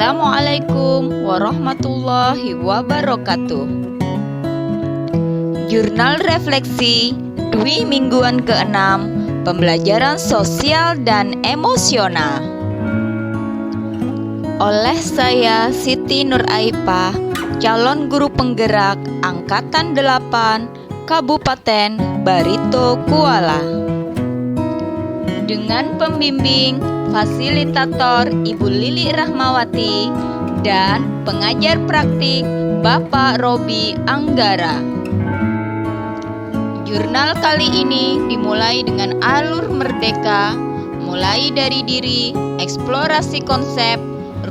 Assalamualaikum warahmatullahi wabarakatuh. Jurnal Refleksi Dwi Mingguan ke-6 Pembelajaran Sosial dan Emosional oleh saya Siti Nur Aipah, calon guru penggerak Angkatan 8 Kabupaten Barito Kuala, dengan pembimbing fasilitator Ibu Lili Rahmawati dan pengajar praktik Bapak Robi Anggara. Jurnal kali ini dimulai dengan alur merdeka, mulai dari diri, eksplorasi konsep,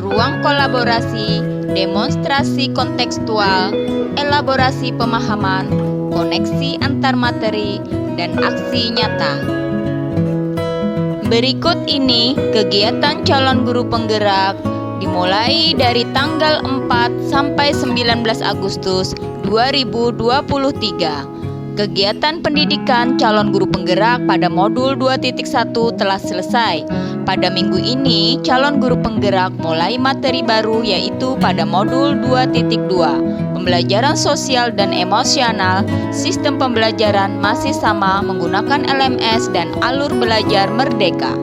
ruang kolaborasi, demonstrasi kontekstual, elaborasi pemahaman, koneksi antar materi, dan aksi nyata. Berikut ini kegiatan calon guru penggerak dimulai dari tanggal 4 sampai 19 Agustus 2023. Kegiatan pendidikan calon guru penggerak pada modul 2.1 telah selesai. Pada minggu ini, calon guru penggerak mulai materi baru yaitu pada modul 2.2. Pembelajaran sosial dan emosional, sistem pembelajaran masih sama menggunakan LMS dan alur belajar merdeka.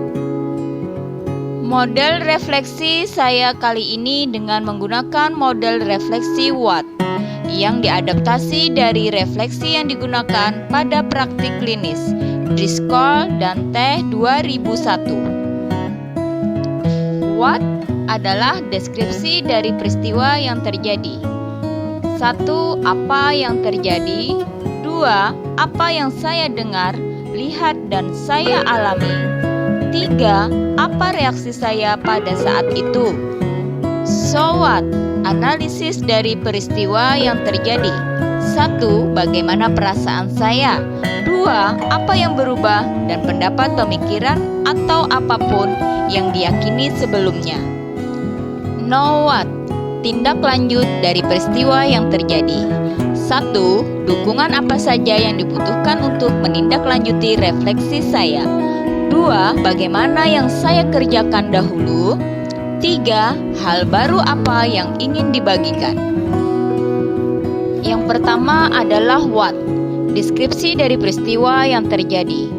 Model refleksi saya kali ini dengan menggunakan model refleksi Watt yang diadaptasi dari refleksi yang digunakan pada praktik klinis Driscoll dan Teh 2001. Watt adalah deskripsi dari peristiwa yang terjadi. 1. Apa yang terjadi? 2. Apa yang saya dengar, lihat, dan saya alami? 3. Apa reaksi saya pada saat itu? So what? Analisis dari peristiwa yang terjadi. 1. Bagaimana perasaan saya? 2. Apa yang berubah dan pendapat, pemikiran, atau apapun yang diyakini sebelumnya. Know what? Tindak lanjut dari peristiwa yang terjadi. 1. Dukungan apa saja yang dibutuhkan untuk menindaklanjuti refleksi saya. 2. Bagaimana yang saya kerjakan dahulu. 3. Hal baru apa yang ingin dibagikan. Yang pertama adalah what, deskripsi dari peristiwa yang terjadi.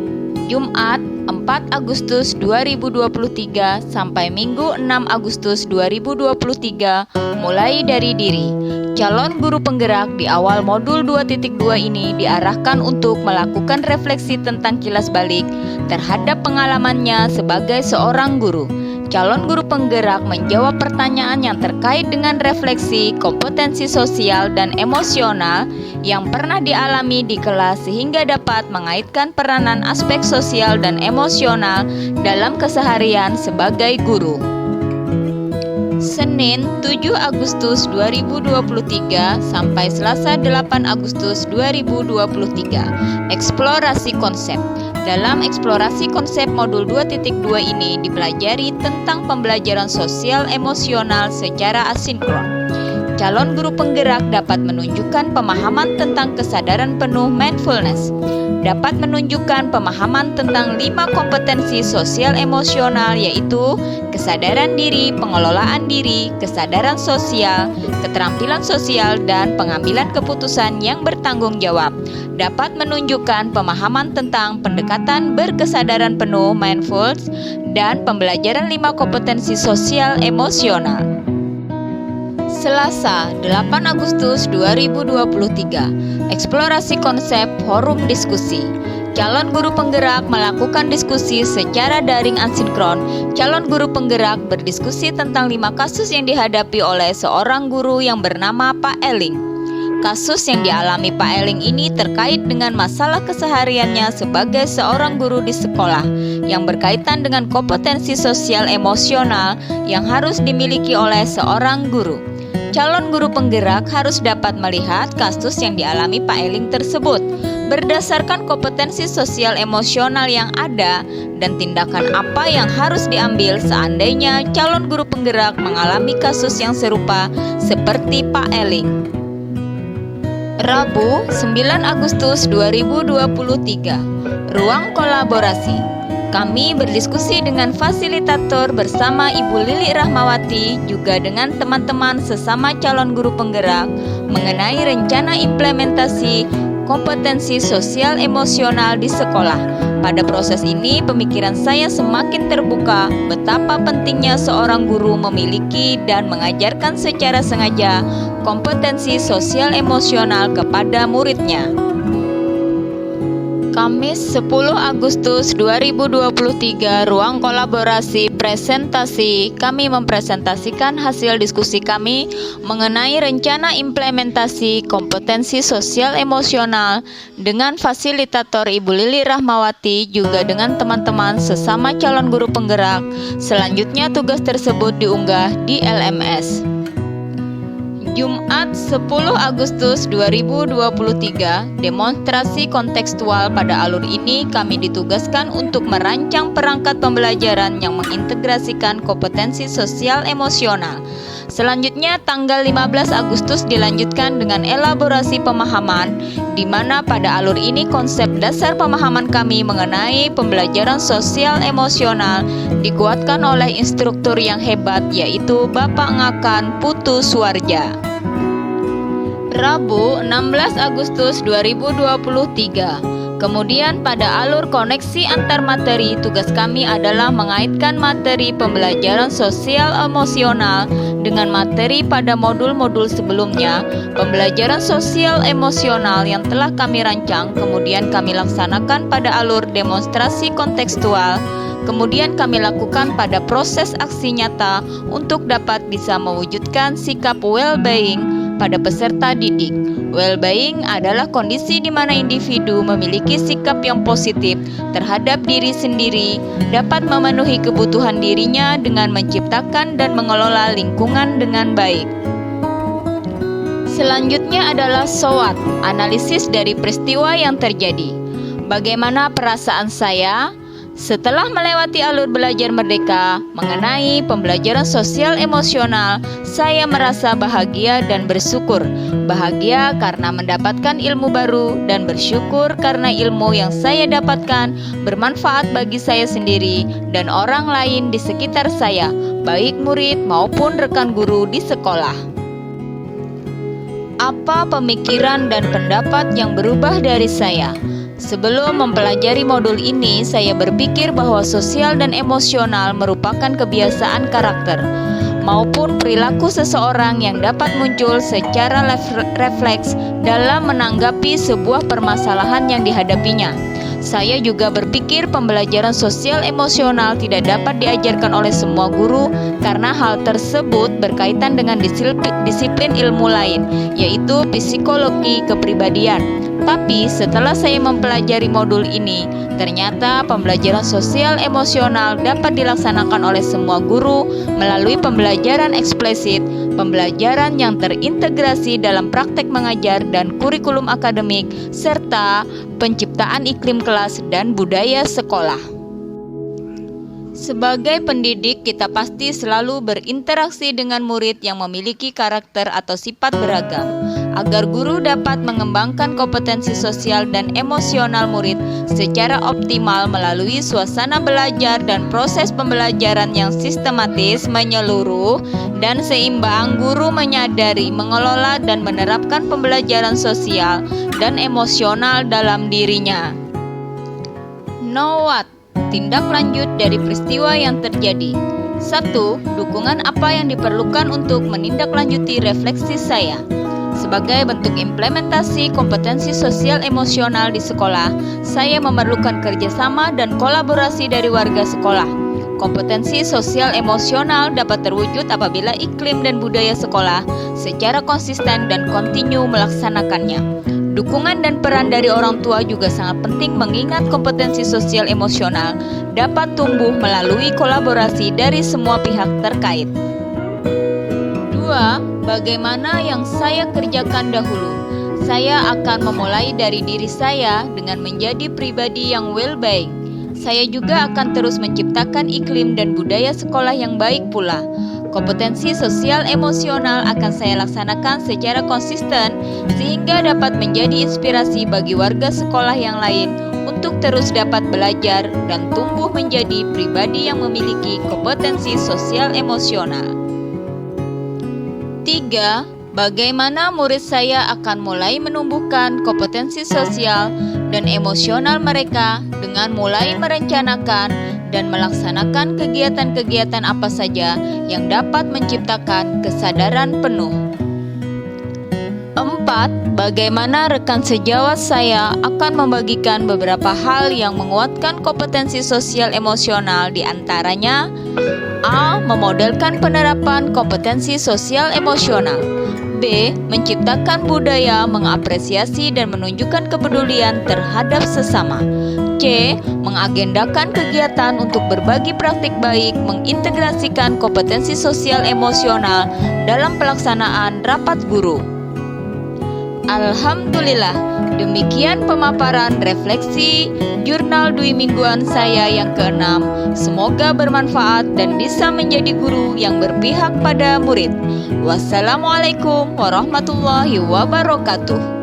Jumat 4 Agustus 2023 sampai Minggu 6 Agustus 2023 mulai dari diri. Calon guru penggerak di awal modul 2.2 ini diarahkan untuk melakukan refleksi tentang kilas balik terhadap pengalamannya sebagai seorang guru. Calon guru penggerak menjawab pertanyaan yang terkait dengan refleksi, kompetensi sosial, dan emosional yang pernah dialami di kelas sehingga dapat mengaitkan peranan aspek sosial dan emosional dalam keseharian sebagai guru. Senin 7 Agustus 2023 sampai Selasa 8 Agustus 2023. Eksplorasi konsep. Dalam eksplorasi konsep modul 2.2 ini dipelajari tentang pembelajaran sosial emosional secara asinkron. Calon guru penggerak dapat menunjukkan pemahaman tentang kesadaran penuh mindfulness, dapat menunjukkan pemahaman tentang 5 kompetensi sosial emosional yaitu kesadaran diri, pengelolaan diri, kesadaran sosial, keterampilan sosial, dan pengambilan keputusan yang bertanggung jawab. Dapat menunjukkan pemahaman tentang pendekatan berkesadaran penuh mindfulness dan pembelajaran 5 kompetensi sosial emosional. Selasa 8 Agustus 2023. Eksplorasi konsep forum diskusi. Calon guru penggerak melakukan diskusi secara daring asinkron. Calon guru penggerak berdiskusi tentang 5 kasus yang dihadapi oleh seorang guru yang bernama Pak Eling. Kasus yang dialami Pak Eling ini terkait dengan masalah kesehariannya sebagai seorang guru di sekolah yang berkaitan dengan kompetensi sosial emosional yang harus dimiliki oleh seorang guru. Calon guru penggerak harus dapat melihat kasus yang dialami Pak Eling tersebut berdasarkan kompetensi sosial emosional yang ada dan tindakan apa yang harus diambil seandainya calon guru penggerak mengalami kasus yang serupa seperti Pak Eling. Rabu 9 Agustus 2023. Ruang kolaborasi. Kami berdiskusi dengan fasilitator bersama Ibu Lili Rahmawati, juga dengan teman-teman sesama calon guru penggerak mengenai rencana implementasi kompetensi sosial emosional di sekolah. Pada proses ini, pemikiran saya semakin terbuka betapa pentingnya seorang guru memiliki dan mengajarkan secara sengaja kompetensi sosial emosional kepada muridnya. Kamis 10 Agustus 2023, ruang kolaborasi presentasi. Kami mempresentasikan hasil diskusi kami mengenai rencana implementasi kompetensi sosial emosional dengan fasilitator Ibu Lili Rahmawati, juga dengan teman-teman sesama calon guru penggerak. Selanjutnya tugas tersebut diunggah di LMS. Jumat 10 Agustus 2023, demonstrasi kontekstual. Pada alur ini kami ditugaskan untuk merancang perangkat pembelajaran yang mengintegrasikan kompetensi sosial emosional. Selanjutnya tanggal 15 Agustus dilanjutkan dengan elaborasi pemahaman, di mana pada alur ini konsep dasar pemahaman kami mengenai pembelajaran sosial emosional dikuatkan oleh instruktur yang hebat, yaitu Bapak Ngakan Putu Suwarja. Rabu 16 Agustus 2023. Kemudian pada alur koneksi antar materi, tugas kami adalah mengaitkan materi pembelajaran sosial emosional dengan materi pada modul-modul sebelumnya. Pembelajaran sosial emosional yang telah kami rancang kemudian kami laksanakan pada alur demonstrasi kontekstual. Kemudian kami lakukan pada proses aksi nyata untuk dapat bisa mewujudkan sikap well-being pada peserta didik. Well-being adalah kondisi di mana individu memiliki sikap yang positif terhadap diri sendiri, dapat memenuhi kebutuhan dirinya dengan menciptakan dan mengelola lingkungan dengan baik. Selanjutnya adalah SWOT, analisis dari peristiwa yang terjadi. Bagaimana perasaan saya setelah melewati alur belajar merdeka mengenai pembelajaran sosial emosional? Saya merasa bahagia dan bersyukur. Bahagia karena mendapatkan ilmu baru dan bersyukur karena ilmu yang saya dapatkan bermanfaat bagi saya sendiri dan orang lain di sekitar saya, baik murid maupun rekan guru di sekolah. Apa pemikiran dan pendapat yang berubah dari saya? Sebelum mempelajari modul ini, saya berpikir bahwa sosial dan emosional merupakan kebiasaan karakter maupun perilaku seseorang yang dapat muncul secara refleks dalam menanggapi sebuah permasalahan yang dihadapinya. Saya juga berpikir pembelajaran sosial emosional tidak dapat diajarkan oleh semua guru karena hal tersebut berkaitan dengan disiplin ilmu lain, yaitu psikologi kepribadian. Tapi setelah saya mempelajari modul ini, ternyata pembelajaran sosial emosional dapat dilaksanakan oleh semua guru melalui pembelajaran eksplisit, pembelajaran yang terintegrasi dalam praktek mengajar dan kurikulum akademik, serta penciptaan iklim kelas dan budaya sekolah. Sebagai pendidik, kita pasti selalu berinteraksi dengan murid yang memiliki karakter atau sifat beragam. Agar guru dapat mengembangkan kompetensi sosial dan emosional murid secara optimal melalui suasana belajar dan proses pembelajaran yang sistematis, menyeluruh, dan seimbang, guru menyadari, mengelola, dan menerapkan pembelajaran sosial dan emosional dalam dirinya. Know what? Tindak lanjut dari peristiwa yang terjadi. 1. Dukungan apa yang diperlukan untuk menindaklanjuti refleksi saya? Sebagai bentuk implementasi kompetensi sosial emosional di sekolah, saya memerlukan kerjasama dan kolaborasi dari warga sekolah. Kompetensi sosial emosional dapat terwujud apabila iklim dan budaya sekolah secara konsisten dan kontinu melaksanakannya. Dukungan dan peran dari orang tua juga sangat penting, mengingat kompetensi sosial emosional dapat tumbuh melalui kolaborasi dari semua pihak terkait. 2. Bagaimana yang saya kerjakan dahulu? Saya akan memulai dari diri saya dengan menjadi pribadi yang well-being. Saya juga akan terus menciptakan iklim dan budaya sekolah yang baik pula. Kompetensi sosial emosional akan saya laksanakan secara konsisten sehingga dapat menjadi inspirasi bagi warga sekolah yang lain untuk terus dapat belajar dan tumbuh menjadi pribadi yang memiliki kompetensi sosial emosional. 3. Bagaimana murid saya akan mulai menumbuhkan kompetensi sosial dan emosional mereka dengan mulai merencanakan dan melaksanakan kegiatan-kegiatan apa saja yang dapat menciptakan kesadaran penuh. 4. Bagaimana rekan sejawat saya akan membagikan beberapa hal yang menguatkan kompetensi sosial emosional, di antaranya A. Memodelkan penerapan kompetensi sosial emosional. B. Menciptakan budaya mengapresiasi dan menunjukkan kepedulian terhadap sesama. C. Mengagendakan kegiatan untuk berbagi praktik baik, mengintegrasikan kompetensi sosial emosional dalam pelaksanaan rapat guru. Alhamdulillah, demikian pemaparan refleksi jurnal Dwi mingguan saya yang ke-6. Semoga bermanfaat dan bisa menjadi guru yang berpihak pada murid. Wassalamualaikum warahmatullahi wabarakatuh.